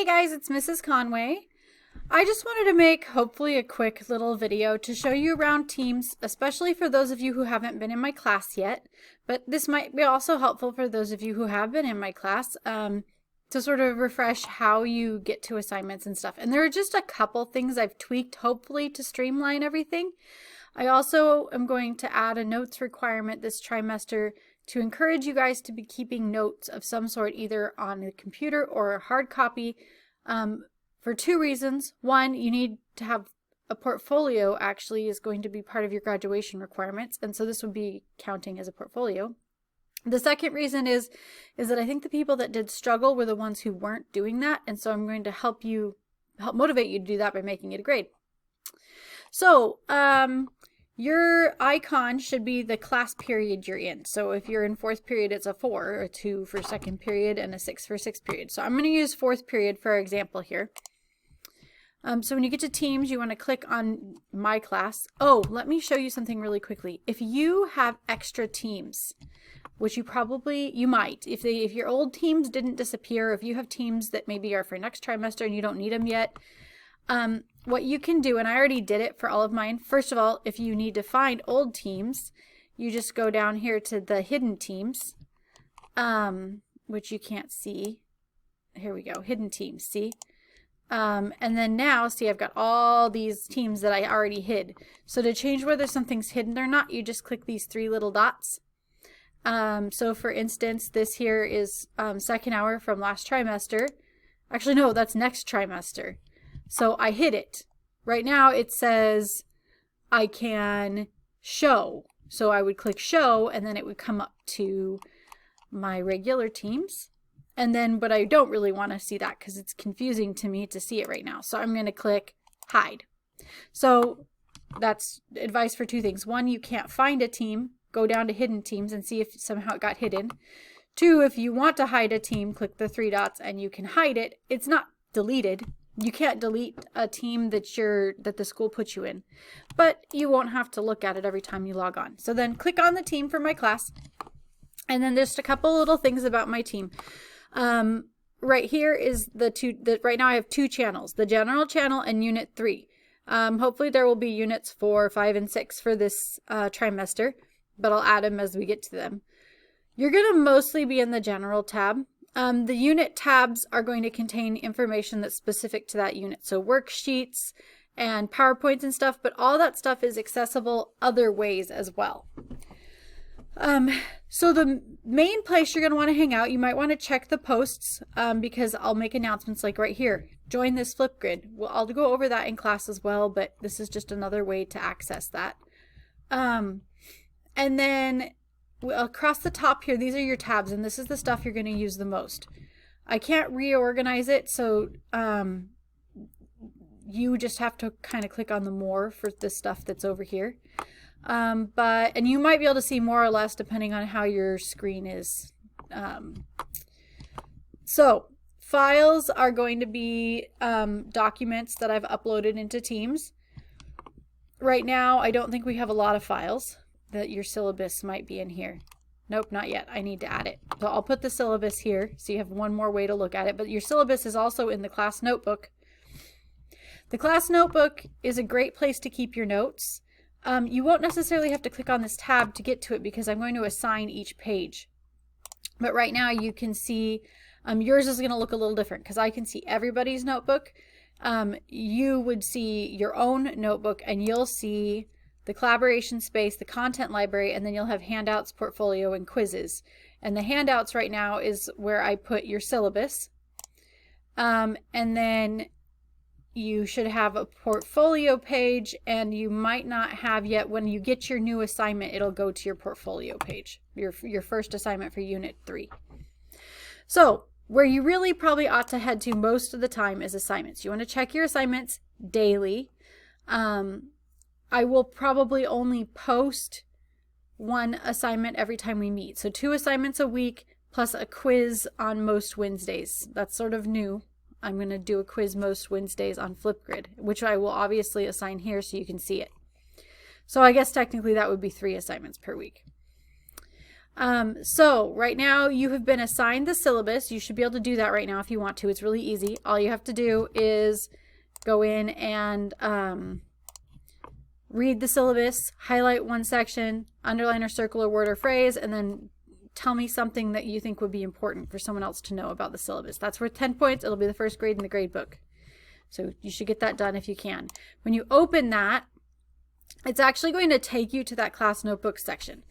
Hey guys, it's Mrs. Conway. I just wanted to make hopefully a quick little video to show you around Teams, especially for those of you who haven't been in my class yet, but this might be also helpful for those of you who have been in my class to sort of refresh how you get to assignments and stuff. And there are just a couple things I've tweaked hopefully to streamline everything. I also am going to add a notes requirement this trimester to encourage you guys to be keeping notes of some sort either on the computer or a hard copy for two reasons. One, you need to have a portfolio actually is going to be part of your graduation requirements, and so this would be counting as a portfolio. The second reason is that I think the people that did struggle were the ones who weren't doing that, and so I'm going to help motivate you to do that by making it a grade. So, your icon should be the class period you're in. So if you're in fourth period, it's a 4, a 2 for second period, and a 6 for sixth period. So I'm going to use fourth period for example here. So when you get to Teams, you want to click on My Class. Oh, let me show you something really quickly. If you have extra teams, which you might, if your old teams didn't disappear, if you have teams that maybe are for next trimester and you don't need them yet, what you can do, and I already did it for all of mine. First of all, if you need to find old teams, you just go down here to the hidden teams, which you can't see. Here we go, hidden teams, see? And then now, see, I've got all these teams that I already hid. So to change whether something's hidden or not, you just click these 3 little dots. So for instance, this here is second hour from last trimester. Actually, no, that's next trimester. So I hid it. Right now it says I can show. So I would click show and then it would come up to my regular teams. And then, but I don't really want to see that because it's confusing to me to see it right now. So I'm going to click hide. So that's advice for 2 things. 1, you can't find a team, go down to hidden teams and see if somehow it got hidden. 2, if you want to hide a team, click the 3 dots and you can hide it. It's not deleted. You can't delete a team that the school puts you in, but you won't have to look at it every time you log on. So then click on the team for my class, and then there's a couple little things about my team. Right here is right now I have 2 channels, the general channel and unit 3. Hopefully there will be units 4, 5, and 6 for this trimester, but I'll add them as we get to them. You're going to mostly be in the general tab. The unit tabs are going to contain information that's specific to that unit. So worksheets and PowerPoints and stuff, but all that stuff is accessible other ways as well. So the main place you're going to want to hang out, you might want to check the posts because I'll make announcements like right here. Join this Flipgrid. Well, I'll go over that in class as well, but this is just another way to access that. And then across the top here, these are your tabs, and this is the stuff you're going to use the most. I can't reorganize it, so you just have to kind of click on the more for the stuff that's over here. And you might be able to see more or less depending on how your screen is. So files are going to be documents that I've uploaded into Teams. Right now, I don't think we have a lot of files. That your syllabus might be in here. Nope, not yet. I need to add it. So I'll put the syllabus here so you have one more way to look at it. But your syllabus is also in the class notebook. The class notebook is a great place to keep your notes. You won't necessarily have to click on this tab to get to it because I'm going to assign each page. But right now you can see yours is going to look a little different because I can see everybody's notebook. You would see your own notebook and you'll see the collaboration space, the content library, and then you'll have handouts, portfolio, and quizzes. And the handouts right now is where I put your syllabus. And then you should have a portfolio page, and you might not have yet. When you get your new assignment, it'll go to your portfolio page, your first assignment for Unit 3. So where you really probably ought to head to most of the time is assignments. You want to check your assignments daily. I will probably only post 1 assignment every time we meet. So 2 assignments a week plus a quiz on most Wednesdays. That's sort of new. I'm going to do a quiz most Wednesdays on Flipgrid, which I will obviously assign here so you can see it. So I guess technically that would be 3 assignments per week. So right now you have been assigned the syllabus. You should be able to do that right now if you want to. It's really easy. All you have to do is go in and read the syllabus, highlight one section, underline or circle a word or phrase, and then tell me something that you think would be important for someone else to know about the syllabus. That's worth 10 points. It'll be the first grade in the grade book. So you should get that done if you can. When you open that, it's actually going to take you to that class notebook section.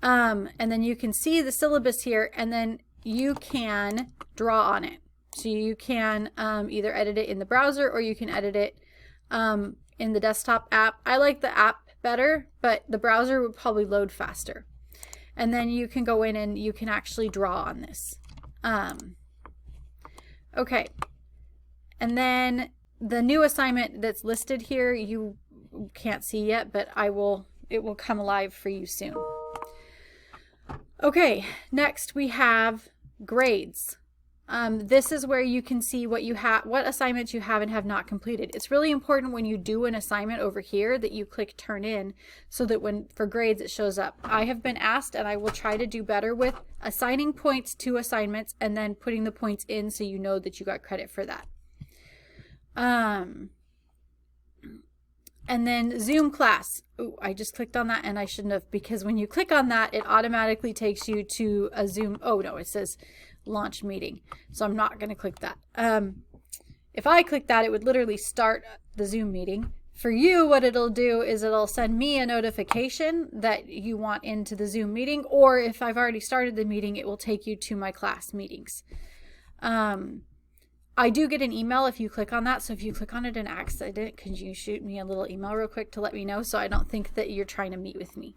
And then you can see the syllabus here, and then you can draw on it. So you can either edit it in the browser or you can edit it in the desktop app. I like the app better, but the browser would probably load faster. And then you can go in and you can actually draw on this. Okay. And then the new assignment that's listed here, you can't see yet, but it will come alive for you soon. Okay, next we have grades. This is where you can see what assignments you have and have not completed. It's really important when you do an assignment over here that you click turn in so that for grades it shows up. I have been asked, and I will try to do better with assigning points to assignments and then putting the points in so you know that you got credit for that. And then Zoom class. Ooh, I just clicked on that and I shouldn't have, because when you click on that, it automatically takes you to a Zoom. Oh no, it says launch meeting. So I'm not going to click that. If I click that, it would literally start the Zoom meeting. For you, what it'll do is it'll send me a notification that you want into the Zoom meeting, or if I've already started the meeting, it will take you to my class meetings. I do get an email if you click on that, so if you click on it in accident, could you shoot me a little email real quick to let me know so I don't think that you're trying to meet with me.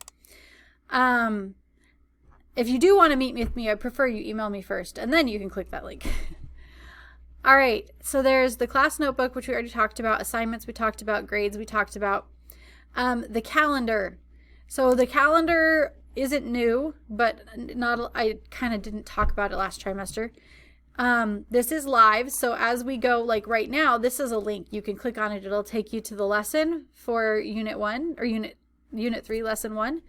If you do want to meet with me, I prefer you email me first, and then you can click that link. All right, so there's the class notebook, which we already talked about, assignments we talked about, grades we talked about, the calendar. So the calendar isn't new, but I kind of didn't talk about it last trimester. This is live, so as we go, like right now, this is a link. You can click on it. It'll take you to the lesson for Unit 1 or Unit 3, Lesson 1.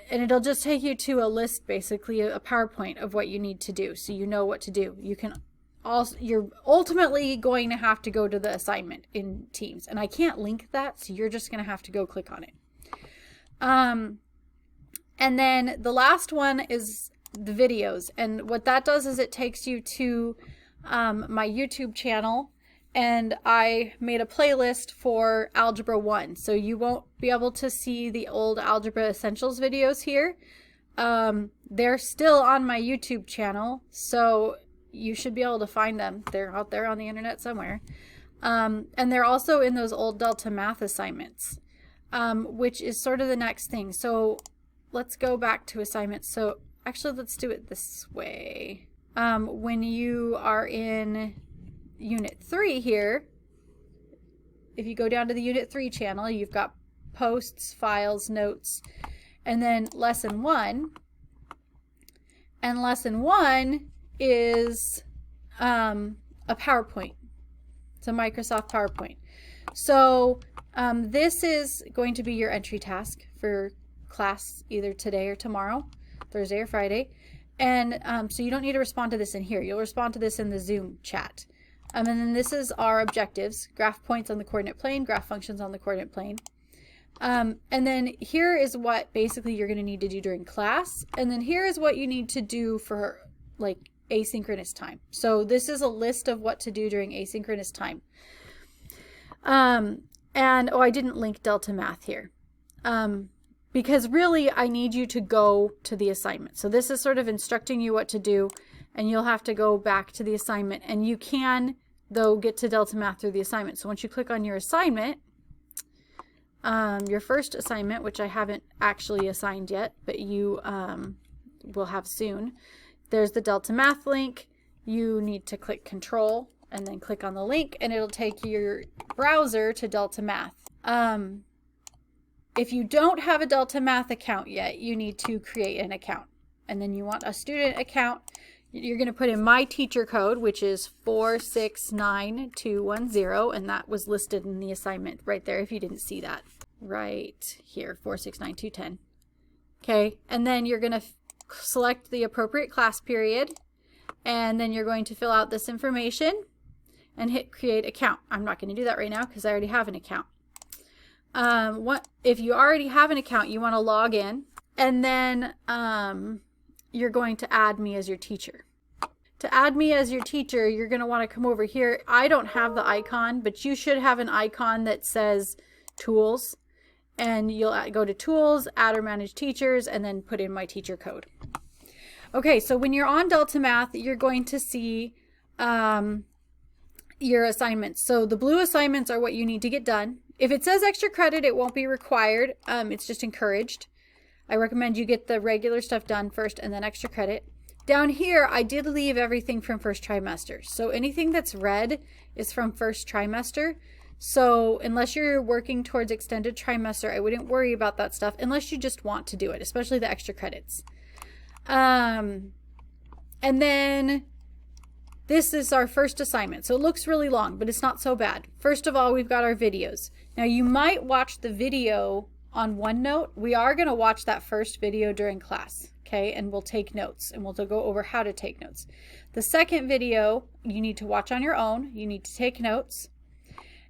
And it'll just take you to a list, basically a PowerPoint of what you need to do, so you know what to do. You're ultimately going to have to go to the assignment in Teams, and I can't link that, so you're just going to have to go click on it. And then the last one is the videos, and what that does is it takes you to my YouTube channel, and I made a playlist for Algebra 1, so you won't be able to see the old Algebra Essentials videos here. They're still on my YouTube channel, so you should be able to find them. They're out there on the internet somewhere. And they're also in those old Delta Math assignments, which is sort of the next thing. So let's go back to assignments. So actually, let's do it this way. When you are in Unit 3 here, if you go down to the Unit 3 channel, you've got posts, files, notes, and then Lesson 1. And Lesson 1 is a PowerPoint. It's a Microsoft PowerPoint. So this is going to be your entry task for class either today or tomorrow, Thursday or Friday. And so you don't need to respond to this in here. You'll respond to this in the Zoom chat. And then this is our objectives: graph points on the coordinate plane, graph functions on the coordinate plane. And then here is what basically you're going to need to do during class. And then here is what you need to do for like asynchronous time. So this is a list of what to do during asynchronous time. And I didn't link Delta Math here. Because really I need you to go to the assignment. So this is sort of instructing you what to do, and you'll have to go back to the assignment, and you can though get to Delta Math through the assignment. So once you click on your assignment, your first assignment, which I haven't actually assigned yet, but you will have soon, there's the Delta Math link. You need to click Control and then click on the link, and it'll take your browser to Delta Math. If you don't have a Delta Math account yet, you need to create an account. And then you want a student account. You're going to put in my teacher code, which is 469210, and that was listed in the assignment right there if you didn't see that. Right here, 469210. Okay, and then you're going to select the appropriate class period, and then you're going to fill out this information and hit create account. I'm not going to do that right now because I already have an account. If you already have an account, you want to log in, and then you're going to add me as your teacher. To add me as your teacher, you're going to want to come over here. I don't have the icon, but you should have an icon that says Tools, and you'll go to Tools, Add or Manage Teachers, and then put in my teacher code. Okay, so when you're on Delta Math, you're going to see your assignments. So the blue assignments are what you need to get done. If it says extra credit, it won't be required. It's just encouraged. I recommend you get the regular stuff done first and then extra credit. Down here, I did leave everything from first trimester. So anything that's red is from first trimester. So unless you're working towards extended trimester, I wouldn't worry about that stuff unless you just want to do it, especially the extra credits. And then this is our first assignment. So it looks really long, but it's not so bad. First of all, we've got our videos. Now you might watch the video on OneNote. We are going to watch that first video during class. Okay, and we'll take notes, and we'll go over how to take notes. The second video you need to watch on your own. You need to take notes.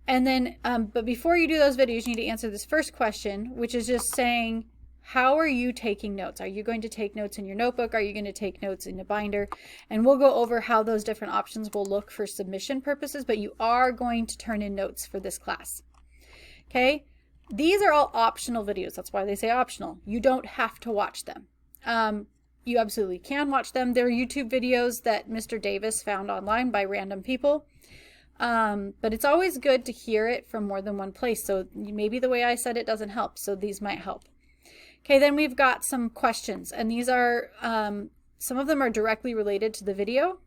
And then, but before you do those videos, you need to answer this first question, which is just saying, how are you taking notes? Are you going to take notes in your notebook? Are you going to take notes in a binder? And we'll go over how those different options will look for submission purposes, but you are going to turn in notes for this class. Okay, these are all optional videos. That's why they say optional. You don't have to watch them. You absolutely can watch them. They're YouTube videos that Mr. Davis found online by random people. But it's always good to hear it from more than one place. So maybe the way I said it doesn't help. So these might help. Okay, then we've got some questions. And these are, some of them are directly related to the video.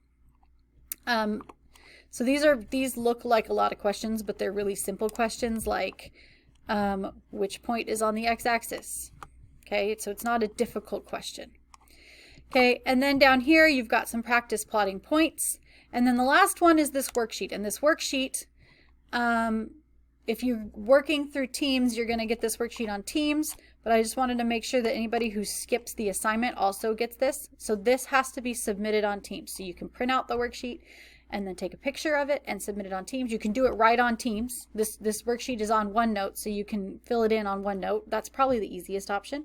So these look like a lot of questions, but they're really simple questions like, which point is on the x-axis? Okay, so it's not a difficult question. Okay, and then down here you've got some practice plotting points. And then the last one is this worksheet. And this worksheet, if you're working through Teams, you're going to get this worksheet on Teams. But I just wanted to make sure that anybody who skips the assignment also gets this. So this has to be submitted on Teams. So you can print out the worksheet and then take a picture of it and submit it on Teams. You can do it right on Teams. This worksheet is on OneNote, so you can fill it in on OneNote. That's probably the easiest option.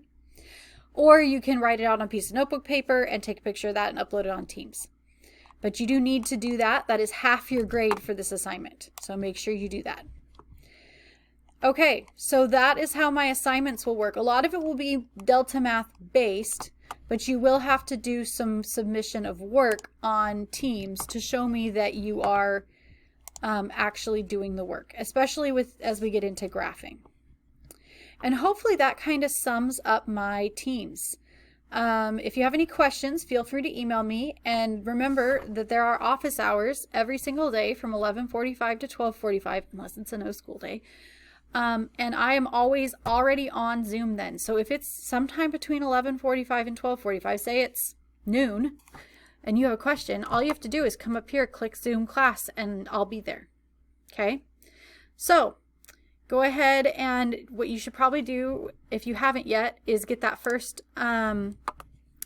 Or you can write it out on a piece of notebook paper and take a picture of that and upload it on Teams. But you do need to do that. That is half your grade for this assignment. So make sure you do that. Okay, so that is how my assignments will work. A lot of it will be Delta Math based, but you will have to do some submission of work on Teams to show me that you are actually doing the work, especially as we get into graphing. And hopefully that kind of sums up my Teams. If you have any questions, feel free to email me. And remember that there are office hours every single day from 11:45 to 12:45, unless it's a no school day. And I am always already on Zoom then. So if it's sometime between 11:45 and 12:45, say it's noon, and you have a question, all you have to do is come up here, click Zoom class, and I'll be there. Okay? So go ahead, and what you should probably do, if you haven't yet, is get that first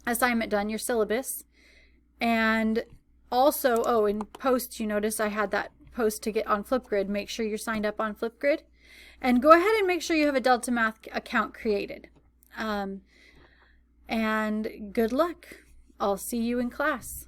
assignment done, your syllabus. And also, oh, in posts, you notice I had that post to get on Flipgrid. Make sure you're signed up on Flipgrid. And go ahead and make sure you have a Delta Math account created. And good luck. I'll see you in class.